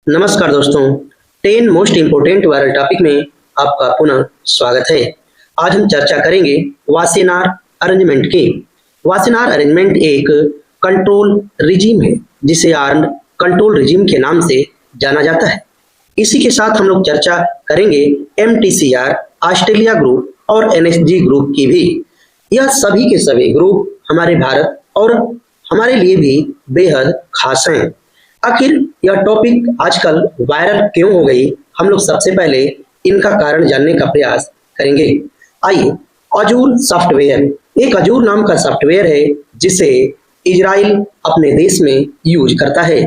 नमस्कार दोस्तों, 10 most important viral topic में आपका पुनः स्वागत है। आज हम चर्चा करेंगे वासेनार अरेंजमेंट की। वासेनार अरेंजमेंट एक कंट्रोल रिजीम है जिसे आर्म्ड कंट्रोल रिजीम के नाम से जाना जाता है। इसी के साथ हम लोग चर्चा करेंगे MTCR, ऑस्ट्रेलिया ग्रुप और NSG ग्रुप की भी। यह सभी के सभी ग्रुप हमारे भारत और हमारे लिए भी बेहद खास हैं। आखिर यह टॉपिक आजकल वायरल क्यों हो गई, हम लोग सबसे पहले इनका कारण जानने का प्रयास करेंगे। आइए, अजूर सॉफ्टवेयर एक अजूर नाम का सॉफ्टवेयर है जिसे इजराइल अपने देश में यूज करता है।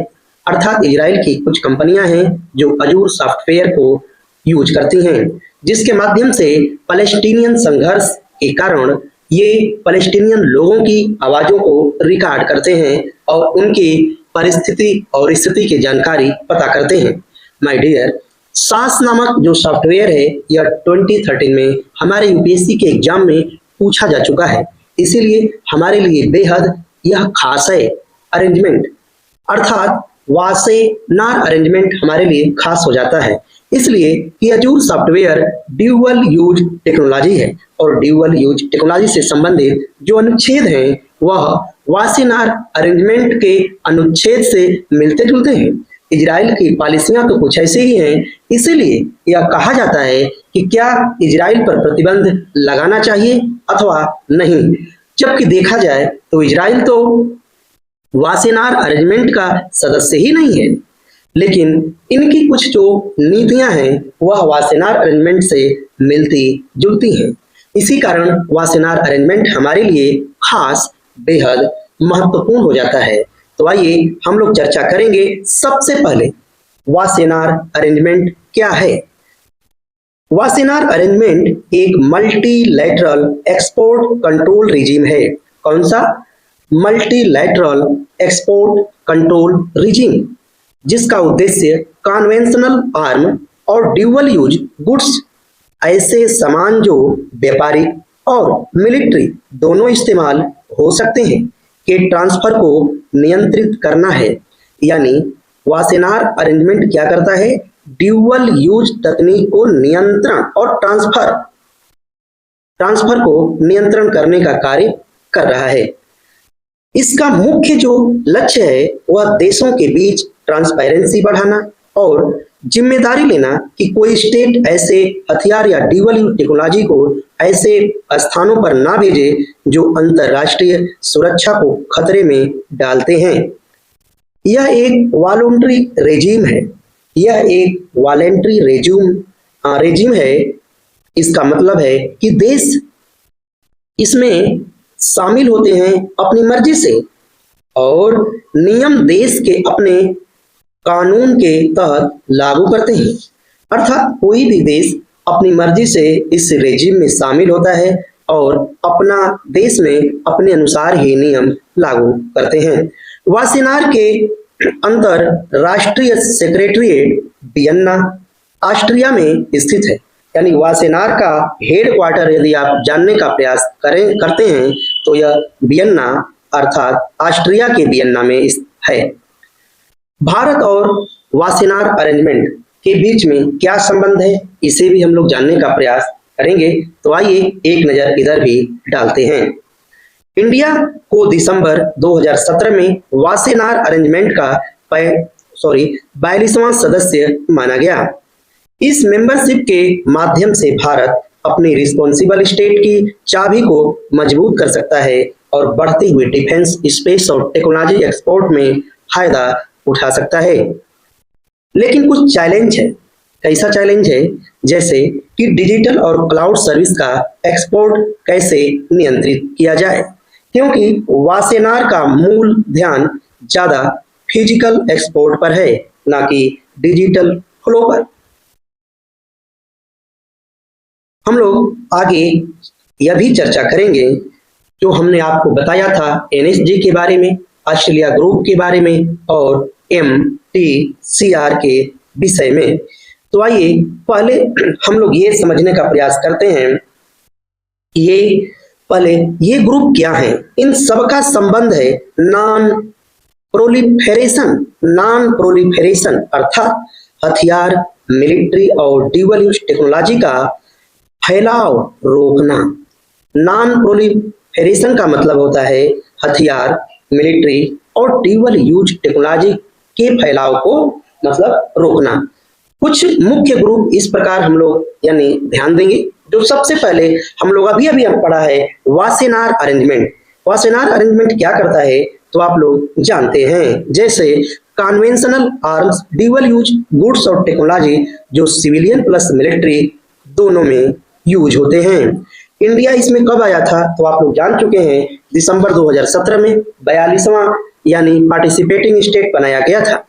अर्थात इजराइल की कुछ कंपनियां हैं जो अजूर सॉफ्टवेयर को यूज करती हैं, जिसके माध्यम से पैलेस्टीनियन संघर्ष के कारण ये पैलेस्टीनियन लोगों की आवाजों को रिकॉर्ड करते हैं और उनकी परिस्थिति और स्थिति की जानकारी पता करते हैं। माय डियर, सास नामक जो सॉफ्टवेयर है यह 2013 में हमारे यूपीएससी के एग्जाम में पूछा जा चुका है, इसीलिए हमारे लिए बेहद यह खास है। अरेंजमेंट अर्थात वासेनार अरेंजमेंट हमारे लिए खास हो जाता है, इसलिए कि Azzur software dual use technology है और ड्यूअल यूज टेक्नोलॉजी से संबंधित जो अनुच्छेद हैं वह वासेनार अरेंजमेंट के अनुच्छेद से मिलते जुलते हैं। इजराइल की पॉलिसियां तो कुछ ऐसे ही हैं, इसीलिए यह कहा जाता है कि क्या इजराइल पर प्रतिबंध लगाना चाहिए अथवा नहीं। जबकि देखा जाए तो इजराइल तो वासेनार अरेंजमेंट का सदस्य ही नहीं है, लेकिन इनकी कुछ जो नीतियां हैं वह वासेनार अरेंजमेंट से मिलती जुलती हैं। इसी कारण वासेनार अरेंजमेंट हमारे लिए खास बेहद महत्वपूर्ण हो जाता है। तो आइए हम लोग चर्चा करेंगे। सबसे पहले वासेनार अरेंजमेंट क्या है। वासेनार अरेंजमेंट एक मल्टीलैटरल एक्सपोर्ट कंट्रोल रिजीम है। कौन सा? मल्टीलैटरल एक्सपोर्ट कंट्रोल रिजीम, जिसका उद्देश्य कन्वेंशनल आर्म और ड्यूअल यूज गुड्स, ऐसे सामान जो व्यापारिक और मिलिट्री दोनों इस्तेमाल हो सकते हैं, के ट्रांसफर को नियंत्रित करना है। यानी वासेनार अरेंजमेंट क्या करता है? ड्यूअल यूज तकनीक को नियंत्रण और ट्रांसफर को नियंत्रण करने का कार्य कर रहा है। इसका मुख्य जो लक्ष्य है वह देशों के बीच ट्रांसपेरेंसी बढ़ाना और जिम्मेदारी लेना कि कोई स्टेट ऐसे हथियार या ड्यूअल यूज टेक्नोलॉजी को ऐसे स्थानों पर ना भेजे जो अंतरराष्ट्रीय सुरक्षा को खतरे में डालते हैं। यह एक वॉलंटरी रेजिम है। यह एक वॉलंटरी रेजिम है। इसका मतलब है कि देश इसमें शामिल होते हैं अपनी मर्जी से और नियम देश के अपने कानून के तहत लागू करते हैं। अर्थात कोई भी देश अपनी मर्जी से इस रेजिम में शामिल होता है और अपना देश में अपने अनुसार ही नियम लागू करते हैं। वासेनार के अंतरराष्ट्रीय सेक्रेटरीट वियन्ना, ऑस्ट्रिया में स्थित है। यानी वासेनार का हेडक्वार्टर यदि आप जानने का प्रयास करते हैं तो यह वियन्ना अर्थात ऑस्ट्रिया के वियन्ना में है। भारत और वासेनार अरेंजमेंट के बीच में क्या संबंध है, इसे भी हम लोग जानने का प्रयास करेंगे। तो आइए एक नजर इधर भी डालते हैं। इंडिया को दिसंबर 2017 में वासेनार अरेंजमेंट का 42वां सदस्य माना गया। इस मेंबरशिप के माध्यम से भारत अपनी रिस्पॉन्सिबल स्टेट की चाबी को मजबूत कर सकता है और बढ़ती हुई डिफेंस, स्पेस और टेक्नोलॉजी एक्सपोर्ट में फायदा उठा सकता है। लेकिन कुछ चैलेंज है। कैसा चैलेंज है? जैसे कि डिजिटल और क्लाउड सर्विस का एक्सपोर्ट कैसे नियंत्रित किया जाए, क्योंकि वासेनार का मूल ध्यान ज्यादा फिजिकल एक्सपोर्ट पर है, ना कि डिजिटल फ्लो पर। हम लोग आगे यह भी चर्चा करेंगे जो हमने आपको बताया था NSG के बारे में, ऑस्ट्रेलिया ग्रुप के बारे में और MTCR के विषय में। तो आइए पहले हम लोग ये समझने का प्रयास करते हैं ये ग्रुप क्या है। इन सबका संबंध है नॉन प्रोलिफेरेशन, नॉन प्रोलिफेरेशन अर्थात हथियार, मिलिट्री और ड्यूअल यूज टेक्नोलॉजी का फैलाव रोकना। नॉन प्रोलिफेरेशन का मतलब होता है हथियार, मिलिट्री और ड्यूअल यूज टेक्नोलॉजी के फैलाव को मतलब रोकना। कुछ मुख्य ग्रुप इस प्रकार हम लोग यानी ध्यान देंगे। जो सबसे पहले हम लोग अभी पढ़ा है वासेनार अरेंजमेंट। वासेनार अरेंजमेंट क्या करता है तो आप लोग जानते हैं, जैसे conventional arms, dual use goods और टेक्नोलॉजी जो सिविलियन प्लस मिलिट्री दोनों में यूज होते हैं। इंडिया इसमें कब आया था तो आप लोग जान चुके हैं, दिसंबर 2017 में 42वां यानी पार्टिसिपेटिंग स्टेट बनाया गया था।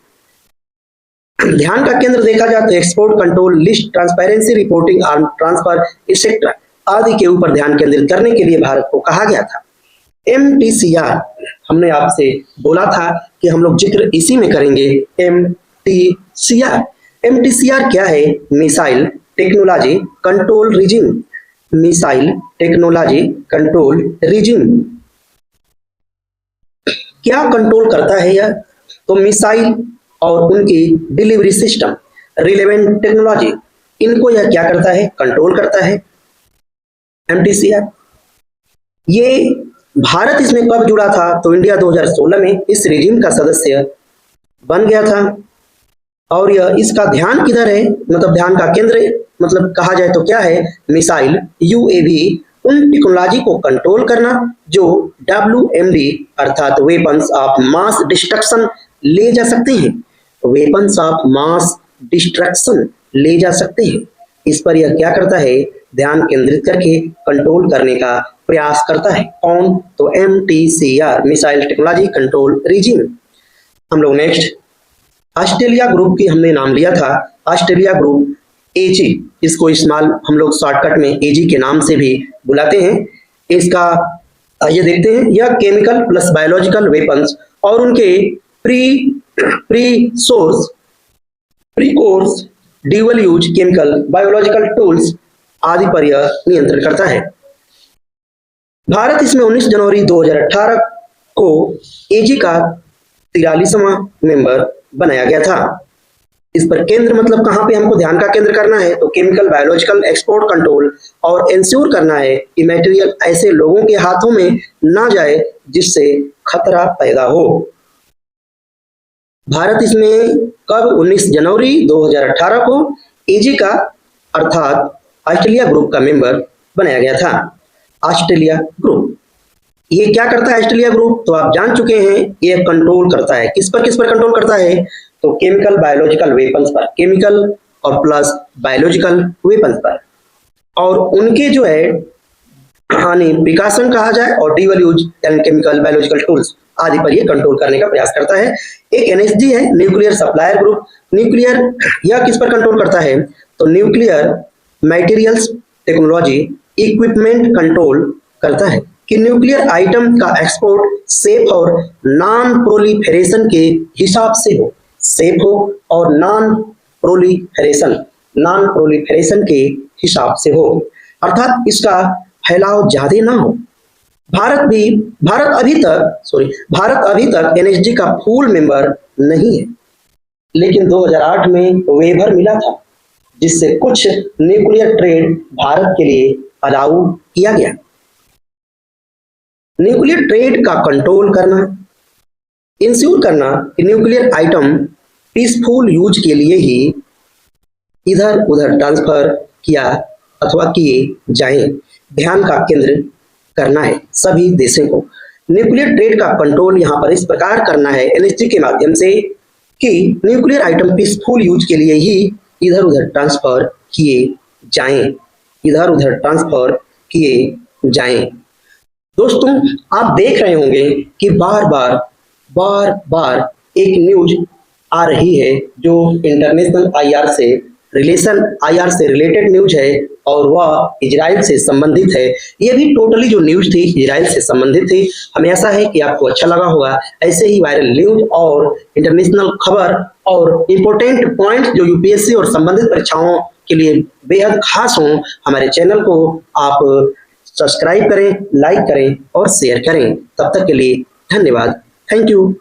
ध्यान का केंद्र देखा जाए तो export control, list, transparency reporting, arm transfer etcetera आदि के ऊपर ध्यान केंद्रित करने के लिए भारत को कहा गया था। MTCR हमने आपसे बोला था कि हम लोग जिक्र इसी में करेंगे। MTCR क्या है? Missile technology control regime. Missile technology control regime क्या कंट्रोल करता है यह? तो मिसाइल और उनकी डिलीवरी सिस्टम, रिलेवेंट टेक्नोलॉजी, इनको यह क्या करता है? कंट्रोल करता है MTCR। ये भारत इसमें कब जुड़ा था तो इंडिया 2016 में इस रिजिम का सदस्य बन गया था। और यह इसका ध्यान किधर है, मतलब ध्यान का केंद्र मतलब कहा जाए तो क्या है? मिसाइल, UAV, उन टेक्नोलॉजी को कंट्रोल करना जो WMD अर्थात वेपन्स ऑफ मास डिस्ट्रक्शन ले जा सकते हैं। वेपन्स ऑफ मास डिस्ट्रक्शन ले जा सकते हैं। इस पर यह क्या करता है? ध्यान केंद्रित करके कंट्रोल करने का प्रयास करता है। कौन? तो MTCR, missile technology control regime. हम लोग नेक्स्ट ऑस्ट्रेलिया ग्रुप की हमने नाम लिया था। ऑस्ट्रेलिया ग्रुप AG, इसको इस्तेमाल हम लोग शॉर्टकट में AG के नाम से भी बुलाते हैं। इसका ये देखते हैं, यह केमिकल प्लस बायोलॉजिकल वेपन्स और उनके precursors, dual use chemical, biological tools आदि पर यह नियंत्रण करता है। भारत इसमें 19 जनवरी 2018 को AG का 43वां मेंबर बनाया गया था। इस पर केंद्र मतलब कहां पे हमको ध्यान का केंद्र करना है तो केमिकल, बायोलॉजिकल, एक्सपोर्ट कंट्रोल और इंश्योर करना है कि मटेरियल ऐसे लोगों के हाथों में ना जाए जिससे खतरा पैदा हो। भारत इसमें कब? 19 जनवरी 2018 को AG का अर्थात ऑस्ट्रेलिया ग्रुप का मेंबर बनाया गया था। ऑस्ट्रेलिया ग्रुप ये क्या करता है? ऑस्ट्रेलिया ग्रुप तो आप जान चुके हैं, ये कंट्रोल करता है। किस पर कंट्रोल करता है? तो केमिकल, बायोलॉजिकल वेपन्स पर, केमिकल और प्लस बायोलॉजिकल वेपन्स पर, और उनके जो है हानि प्रिकॉशन कहा जाए और ड्यूअल यूज यानी केमिकल, बायोलॉजिकल टूल्स आदि पर ये कंट्रोल करने का प्रयास करता है। एक NSG है, न्यूक्लियर सप्लायर ग्रुप। न्यूक्लियर यह किस पर कंट्रोल करता है? तो nuclear materials technology equipment control करता है कि न्यूक्लियर आइटम का एक्सपोर्ट सेफ और नॉन प्रोलिफेरेशन के हिसाब से हो, सेफ हो और नॉन प्रोलिफेरेशन के हिसाब से हो, अर्थात इसका फैलाव ज्यादा ना हो। भारत अभी तक NSG का फुल मेंबर नहीं है, लेकिन 2008 में वेबर मिला था जिससे कुछ न्यूक्लियर ट्रेड भारत के लिए अलाउ किया गया। न्यूक्लियर ट्रेड का कंट्रोल करना, इंश्योर करना कि न्यूक्लियर आइटम पीसफुल यूज के लिए ही इधर उधर ट्रांसफर किया अथवा किए जाएं, ध्यान का केंद्र करना है सभी देशों को। न्यूक्लियर ट्रेड का कंट्रोल यहाँ पर इस प्रकार करना है NSG के माध्यम से कि न्यूक्लियर आइटम पीसफुल यूज के लिए ही इधर उधर ट्रांसफर किए जाएं। दोस्तों आप देख रहे होंगे कि बार बार एक न्यूज आ रही है जो इंटरनेशनल IR से रिलेटेड न्यूज है और वह इजराइल से संबंधित है। ये भी टोटली जो न्यूज थी इजराइल से संबंधित थी। हमें आशा है कि आपको अच्छा लगा होगा। ऐसे ही वायरल न्यूज और इंटरनेशनल खबर और इम्पोर्टेंट पॉइंट जो UPSC और संबंधित परीक्षाओं के लिए बेहद खास हों, हमारे चैनल को आप सब्सक्राइब करें, लाइक करें और शेयर करें। तब तक के लिए धन्यवाद। Thank you.